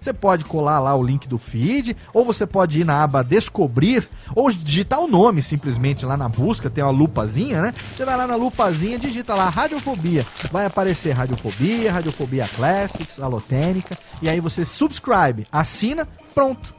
você pode colar lá o link do feed, ou você pode ir na aba Descobrir, ou digitar o nome simplesmente lá na busca, tem uma lupazinha, né? Você vai lá na lupazinha, digita lá Radiofobia, vai aparecer Radiofobia, Radiofobia Classics, Alotênica, e aí você subscribe, assina, pronto,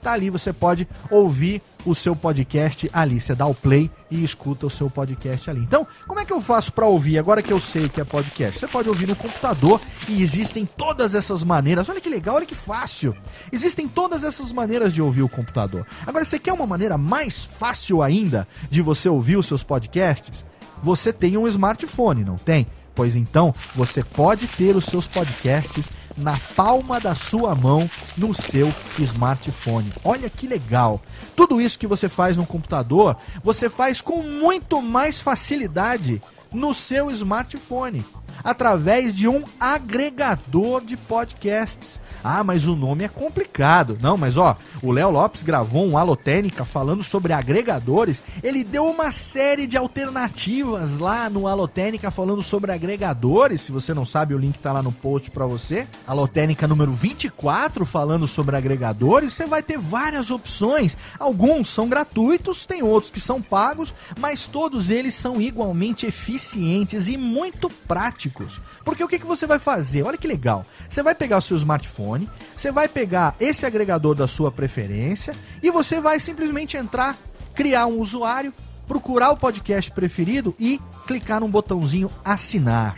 tá ali, você pode ouvir o seu podcast ali, você dá o play e escuta o seu podcast ali. Então, como é que eu faço para ouvir, agora que eu sei o que é podcast? Você pode ouvir no computador e existem todas essas maneiras, olha que legal, olha que fácil, existem todas essas maneiras de ouvir o computador. Agora, você quer uma maneira mais fácil ainda de você ouvir os seus podcasts? Você tem um smartphone, não tem? Pois então, você pode ter os seus podcasts na palma da sua mão, no seu smartphone. Olha que legal! Tudo isso que você faz no computador, você faz com muito mais facilidade no seu smartphone, através de um agregador de podcasts. Ah, mas o nome é complicado. Não, mas ó, o Léo Lopes gravou um Alotênica falando sobre agregadores. Ele deu uma série de alternativas lá no Alotênica falando sobre agregadores. Se você não sabe, o link tá lá no post pra você. Alotênica número 24 falando sobre agregadores. Você vai ter várias opções. Alguns são gratuitos, tem outros que são pagos, mas todos eles são igualmente eficientes e muito práticos. Porque o que você vai fazer? Olha que legal. Você vai pegar o seu smartphone, você vai pegar esse agregador da sua preferência e você vai simplesmente entrar, criar um usuário, procurar o podcast preferido e clicar no botãozinho assinar.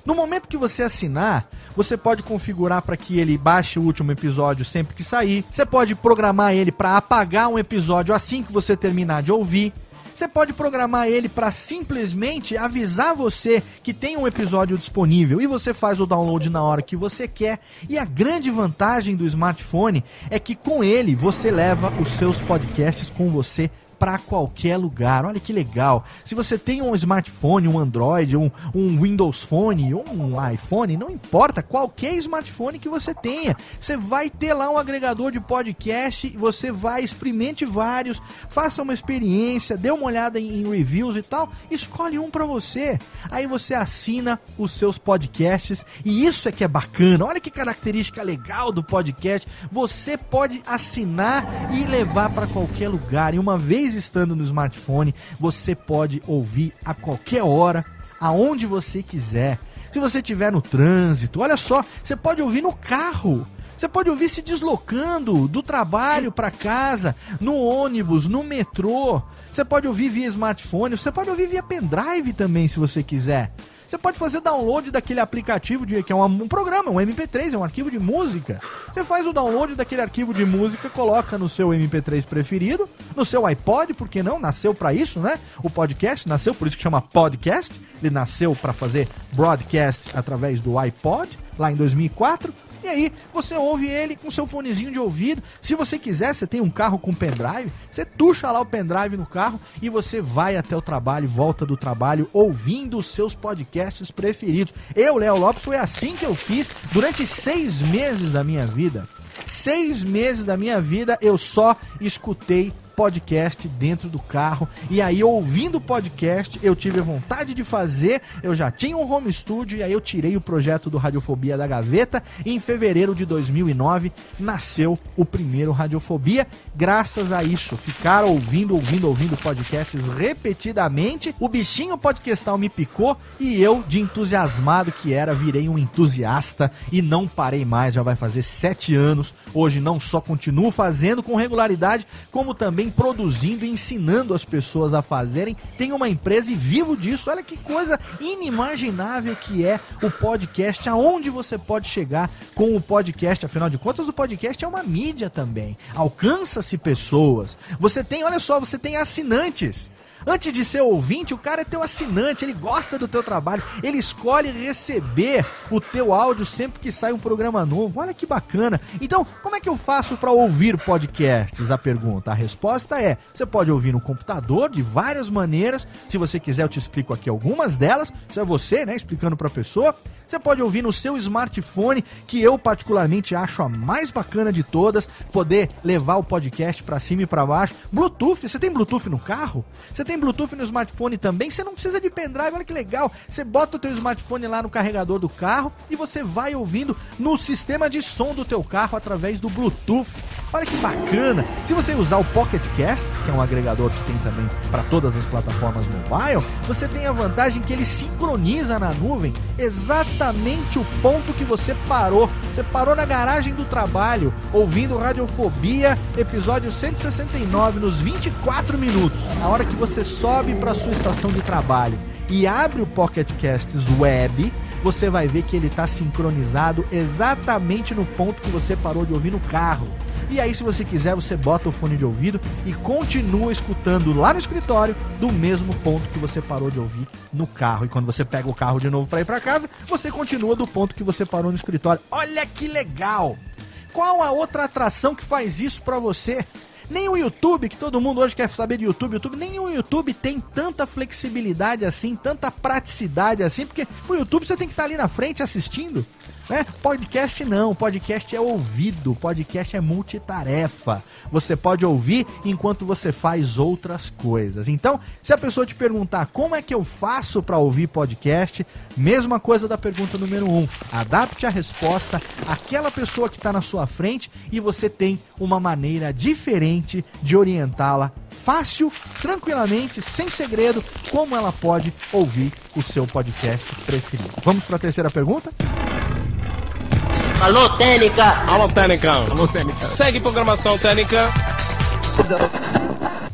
No momento que você assinar, você pode configurar para que ele baixe o último episódio sempre que sair. Você pode programar ele para apagar um episódio assim que você terminar de ouvir. Você pode programar ele para simplesmente avisar você que tem um episódio disponível e você faz o download na hora que você quer. E a grande vantagem do smartphone é que com ele você leva os seus podcasts com você para qualquer lugar. Olha que legal. Se você tem um smartphone, um Android, um Windows Phone, um iPhone, não importa, qualquer smartphone que você tenha, você vai ter lá um agregador de podcast, você vai, experimente vários, faça uma experiência, dê uma olhada em reviews e tal, escolhe um para você. Aí você assina os seus podcasts e isso é que é bacana. Olha que característica legal do podcast. Você pode assinar e levar para qualquer lugar. E uma vez estando no smartphone, você pode ouvir a qualquer hora, aonde você quiser. Se você estiver no trânsito, olha só, você pode ouvir no carro. Você pode ouvir se deslocando do trabalho para casa, no ônibus, no metrô. Você pode ouvir via smartphone, você pode ouvir via pendrive também, se você quiser. Você pode fazer download daquele aplicativo que é um programa, um MP3, é um arquivo de música. Você faz o download daquele arquivo de música, coloca no seu MP3 preferido, no seu iPod, porque não? Nasceu para isso, né? O podcast nasceu, por isso que chama podcast. Ele nasceu para fazer broadcast através do iPod, lá em 2004. E aí, você ouve ele com seu fonezinho de ouvido. Se você quiser, você tem um carro com pendrive, você tucha lá o pendrive no carro e você vai até o trabalho, volta do trabalho, ouvindo os seus podcasts preferidos. Eu, Léo Lopes, foi assim que eu fiz durante 6 meses da minha vida. 6 meses da minha vida eu só escutei podcast dentro do carro, e aí ouvindo o podcast eu tive a vontade de fazer, eu já tinha um home studio, e aí eu tirei o projeto do Radiofobia da gaveta, e em fevereiro de 2009 nasceu o primeiro Radiofobia. Graças a isso, ficaram ouvindo podcasts repetidamente, o bichinho podcastal me picou, e eu, de entusiasmado que era, virei um entusiasta e não parei mais. Já vai fazer 7 anos, hoje não só continuo fazendo com regularidade, como também produzindo e ensinando as pessoas a fazerem. Tenho uma empresa e vivo disso. Olha que coisa inimaginável que é o podcast, aonde você pode chegar com o podcast. Afinal de contas, o podcast é uma mídia também, alcança-se pessoas. Você tem, olha só, você tem assinantes. Antes de ser ouvinte, o cara é teu assinante, ele gosta do teu trabalho, ele escolhe receber o teu áudio sempre que sai um programa novo. Olha que bacana. Então, como é que eu faço para ouvir podcasts? A pergunta, a resposta é, você pode ouvir no computador de várias maneiras. Se você quiser, eu te explico aqui algumas delas. Isso é você, né, explicando para a pessoa. Você pode ouvir no seu smartphone, que eu particularmente acho a mais bacana de todas, poder levar o podcast pra cima e pra baixo. Bluetooth, você tem Bluetooth no carro? Você tem Bluetooth no smartphone também? Você não precisa de pendrive, olha que legal. Você bota o teu smartphone lá no carregador do carro e você vai ouvindo no sistema de som do teu carro através do Bluetooth. Olha que bacana. Se você usar o Pocket Casts, que é um agregador que tem também para todas as plataformas mobile, você tem a vantagem que ele sincroniza na nuvem exatamente o ponto que você parou. Você parou na garagem do trabalho, ouvindo Radiofobia, episódio 169, nos 24 minutos. A hora que você sobe para sua estação de trabalho e abre o Pocket Casts Web, você vai ver que ele está sincronizado exatamente no ponto que você parou de ouvir no carro. E aí, se você quiser, você bota o fone de ouvido e continua escutando lá no escritório do mesmo ponto que você parou de ouvir no carro. E quando você pega o carro de novo para ir para casa, você continua do ponto que você parou no escritório. Olha que legal! Qual a outra atração que faz isso para você? Nem o YouTube, que todo mundo hoje quer saber de YouTube, nem o YouTube tem tanta flexibilidade assim, tanta praticidade assim, porque o YouTube você tem que estar ali na frente assistindo, né? Podcast não, podcast é ouvido, podcast é multitarefa. Você pode ouvir enquanto você faz outras coisas. Então, se a pessoa te perguntar como é que eu faço para ouvir podcast, mesma coisa da pergunta número 1. Adapte a resposta àquela pessoa que está na sua frente e você tem uma maneira diferente de orientá-la fácil, tranquilamente, sem segredo, como ela pode ouvir o seu podcast preferido. Vamos para a terceira pergunta? Alô, Técnica! Alô, Técnica! Alô, Técnica! Segue programação, Técnica!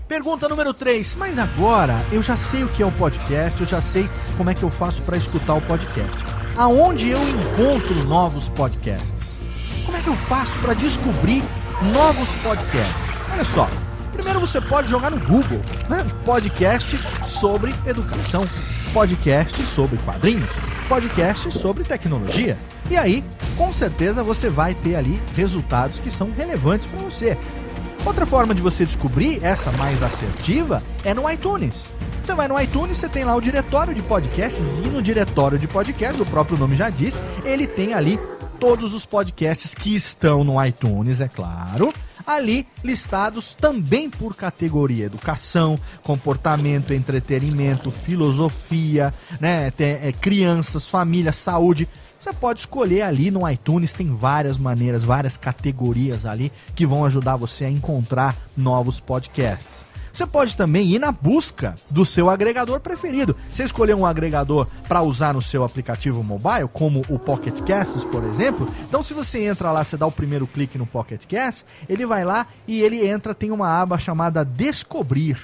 Pergunta número 3. Mas agora eu já sei o que é o podcast, eu já sei como é que eu faço para escutar o podcast. Aonde eu encontro novos podcasts? Como é que eu faço para descobrir novos podcasts? Olha só. Primeiro você pode jogar no Google, né? Podcast sobre educação, podcast sobre quadrinhos, podcast sobre tecnologia. E aí, com certeza, você vai ter ali resultados que são relevantes para você. Outra forma de você descobrir essa mais assertiva é no iTunes. Você vai no iTunes, você tem lá o diretório de podcasts, e no diretório de podcasts, o próprio nome já diz, ele tem ali todos os podcasts que estão no iTunes, é claro, ali listados também por categoria: educação, comportamento, entretenimento, filosofia, né, crianças, família, saúde. Você pode escolher ali no iTunes, tem várias maneiras, várias categorias ali que vão ajudar você a encontrar novos podcasts. Você pode também ir na busca do seu agregador preferido. Você escolheu um agregador para usar no seu aplicativo mobile, como o Pocket Casts, por exemplo. Então, se você entra lá, você dá o primeiro clique no Pocket Casts, ele vai lá e ele entra, tem uma aba chamada Descobrir.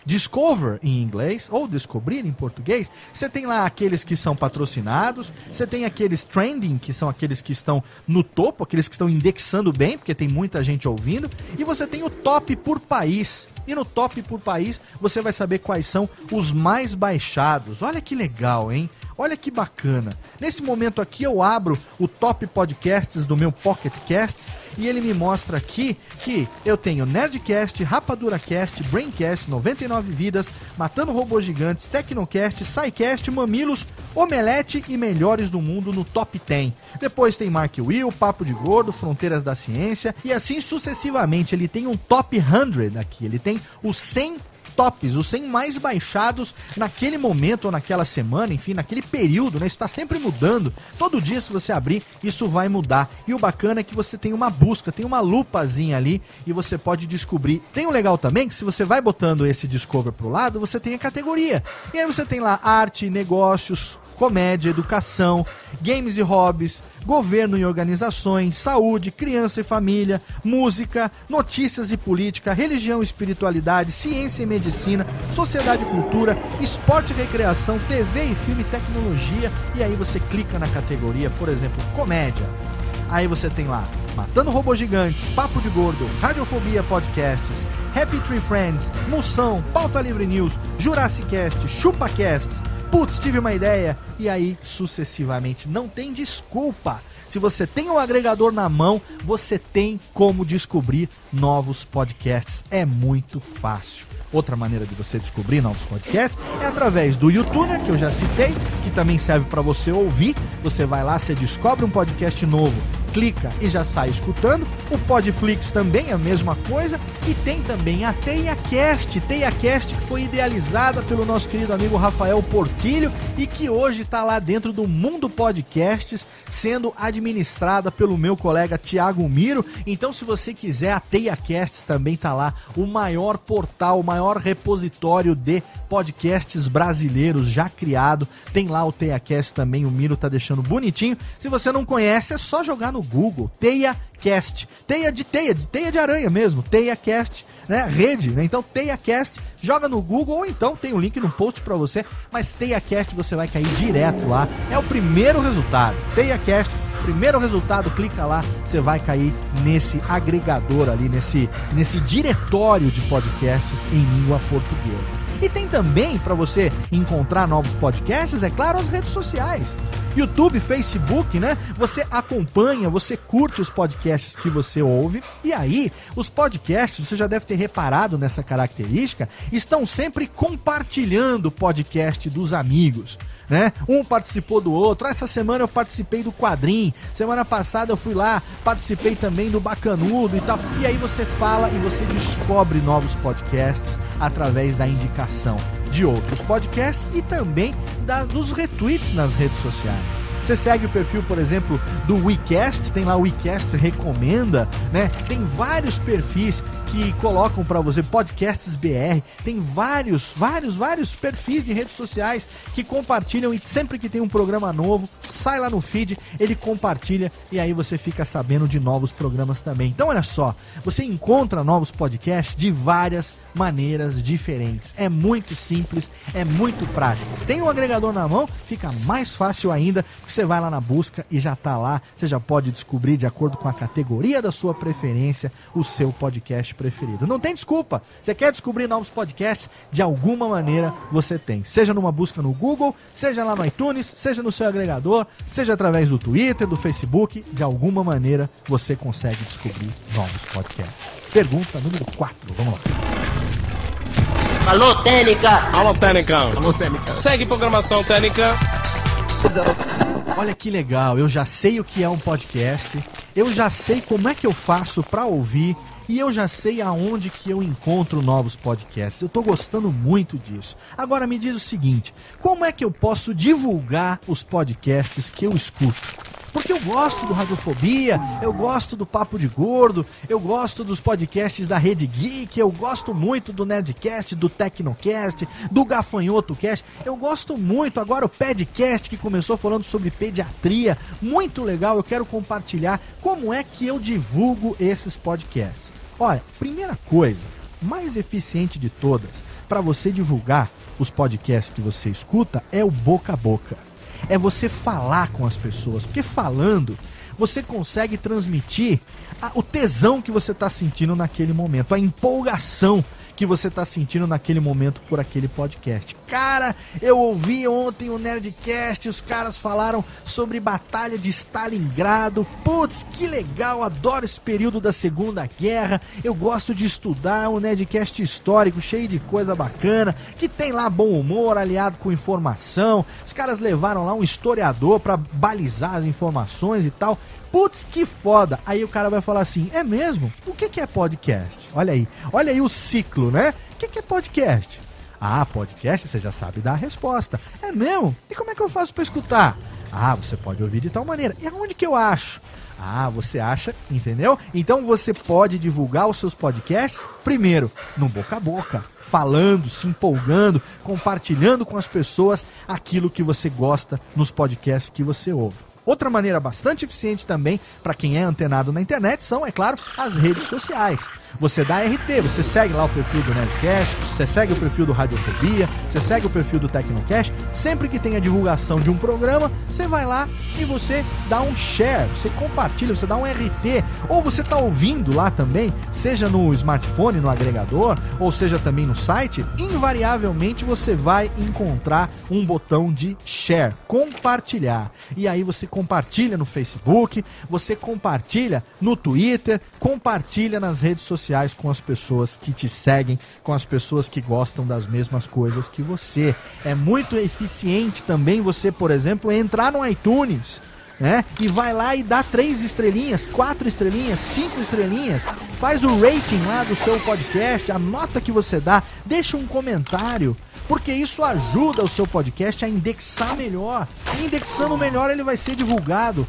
Discover em inglês, ou descobrir em português. Você tem lá aqueles que são patrocinados, você tem aqueles trending, que são aqueles que estão no topo, aqueles que estão indexando bem, porque tem muita gente ouvindo, e você tem o top por país. E no top por país você vai saber quais são os mais baixados. Olha que legal, hein? Olha que bacana. Nesse momento aqui eu abro o top podcasts do meu Pocket Casts e ele me mostra aqui que eu tenho Nerdcast, RapaduraCast, Braincast, 99 Vidas, Matando Robôs Gigantes, Tecnocast, SciCast, Mamilos, Omelete e Melhores do Mundo no top 10. Depois tem Mark Will, Papo de Gordo, Fronteiras da Ciência e assim sucessivamente. Ele tem um top 100 aqui, ele tem os 100 tops, os 100 mais baixados naquele momento ou naquela semana, enfim, naquele período, né? Isso está sempre mudando. Todo dia, se você abrir, isso vai mudar. E o bacana é que você tem uma busca, tem uma lupazinha ali e você pode descobrir. Tem o legal também que se você vai botando esse Discover pro lado, você tem a categoria. E aí você tem lá arte, negócios, comédia, educação, games e hobbies, governo e organizações, saúde, criança e família, música, notícias e política, religião e espiritualidade, ciência e medicina, sociedade e cultura, esporte e recreação, TV e filme e tecnologia. E aí você clica na categoria, por exemplo, comédia. Aí você tem lá Matando Robôs Gigantes, Papo de Gordo, Radiofobia Podcasts, Happy Tree Friends, Moção, Pauta Livre News, Jurassic Cast, ChupaCasts, Putz, tive uma ideia. E aí, sucessivamente. Não tem desculpa. Se você tem o agregador na mão, você tem como descobrir novos podcasts. É muito fácil. Outra maneira de você descobrir novos podcasts é através do YouTuner, que eu já citei, que também serve para você ouvir. Você vai lá, você descobre um podcast novo, clica e já sai escutando. O Podflix também é a mesma coisa. E tem também a TeiaCast, que foi idealizada pelo nosso querido amigo Rafael Portilho e que hoje está lá dentro do Mundo Podcasts, sendo administrada pelo meu colega Thiago Miro. Então, se você quiser, a TeiaCast também está lá, o maior portal, o maior repositório de podcasts brasileiros já criado. Tem lá o TeiaCast também, o Miro tá deixando bonitinho. Se você não conhece, é só jogar no Google, TeiaCast, teia de aranha mesmo, TeiaCast, né, rede, né? Então TeiaCast, joga no Google ou então tem o link no post pra você, mas TeiaCast você vai cair direto lá, é o primeiro resultado, TeiaCast, primeiro resultado, clica lá, você vai cair nesse agregador ali, nesse diretório de podcasts em língua portuguesa. E tem também, para você encontrar novos podcasts, é claro, as redes sociais. YouTube, Facebook, né? Você acompanha, você curte os podcasts que você ouve. E aí, os podcasts, você já deve ter reparado nessa característica, estão sempre compartilhando o podcast dos amigos, né? Um participou do outro. Essa semana eu participei do Quadrim, semana passada eu fui lá, participei também do Bacanudo e tal. E aí você fala e você descobre novos podcasts através da indicação de outros podcasts e também dos retweets nas redes sociais. Você segue o perfil, por exemplo, do WeCast, tem lá o WeCast Recomenda, né? Tem vários perfis que colocam para você, Podcasts BR, tem vários perfis de redes sociais que compartilham e sempre que tem um programa novo, sai lá no feed, ele compartilha e aí você fica sabendo de novos programas também. Então olha só, você encontra novos podcasts de várias maneiras diferentes. É muito simples, é muito prático. Tem um agregador na mão, fica mais fácil ainda, porque você vai lá na busca e já tá lá, você já pode descobrir de acordo com a categoria da sua preferência o seu podcast preferido. Não tem desculpa. Você quer descobrir novos podcasts? De alguma maneira você tem. Seja numa busca no Google, seja lá no iTunes, seja no seu agregador, seja através do Twitter, do Facebook, de alguma maneira você consegue descobrir novos podcasts. Pergunta número 4. Vamos lá. Alô, Técnica! Alô, Técnica! Alô, Técnica! Segue programação Técnica! Olha que legal, eu já sei o que é um podcast, eu já sei como é que eu faço pra ouvir e eu já sei aonde que eu encontro novos podcasts. Eu tô gostando muito disso. Agora me diz o seguinte, como é que eu posso divulgar os podcasts que eu escuto? Porque eu gosto do Radiofobia, eu gosto do Papo de Gordo, eu gosto dos podcasts da Rede Geek, eu gosto muito do Nerdcast, do Tecnocast, do GafanhotoCast, eu gosto muito, agora o Pedcast que começou falando sobre pediatria, muito legal, eu quero compartilhar como é que eu divulgo esses podcasts. Olha, primeira coisa, mais eficiente de todas, para você divulgar os podcasts que você escuta, é o boca a boca. É você falar com as pessoas, porque falando você consegue transmitir o tesão que você está sentindo naquele momento, a empolgação que você está sentindo naquele momento por aquele podcast. Cara, eu ouvi ontem o Nerdcast, os caras falaram sobre Batalha de Stalingrado. Putz, que legal, adoro esse período da Segunda Guerra. Eu gosto de estudar um Nerdcast histórico, cheio de coisa bacana, que tem lá bom humor, aliado com informação. Os caras levaram lá um historiador para balizar as informações e tal. Putz, que foda. Aí o cara vai falar assim, é mesmo? O que é podcast? Olha aí o ciclo, né? O que é podcast? Ah, podcast, você já sabe dar a resposta. É mesmo? E como é que eu faço pra escutar? Ah, você pode ouvir de tal maneira. E aonde que eu acho? Ah, você acha, entendeu? Então você pode divulgar os seus podcasts, primeiro, no boca a boca, falando, se empolgando, compartilhando com as pessoas aquilo que você gosta nos podcasts que você ouve. Outra maneira bastante eficiente também, para quem é antenado na internet, são, é claro, as redes sociais. Você dá RT, você segue lá o perfil do Nerdcast, você segue o perfil do Radiofobia, você segue o perfil do Tecnocast. Sempre que tem a divulgação de um programa, você vai lá e você dá um share, você compartilha, você dá um RT. Ou você está ouvindo lá também, seja no smartphone, no agregador, ou seja também no site, invariavelmente você vai encontrar um botão de share, compartilhar. E aí você compartilha no Facebook, você compartilha no Twitter, compartilha nas redes sociais. sociais com as pessoas que te seguem, com as pessoas que gostam das mesmas coisas que você. É muito eficiente também você, por exemplo, entrar no iTunes, né? E vai lá e dá 3 estrelinhas, 4 estrelinhas, 5 estrelinhas, faz o rating lá do seu podcast, a nota que você dá, deixa um comentário, porque isso ajuda o seu podcast a indexar melhor. E indexando melhor ele vai ser divulgado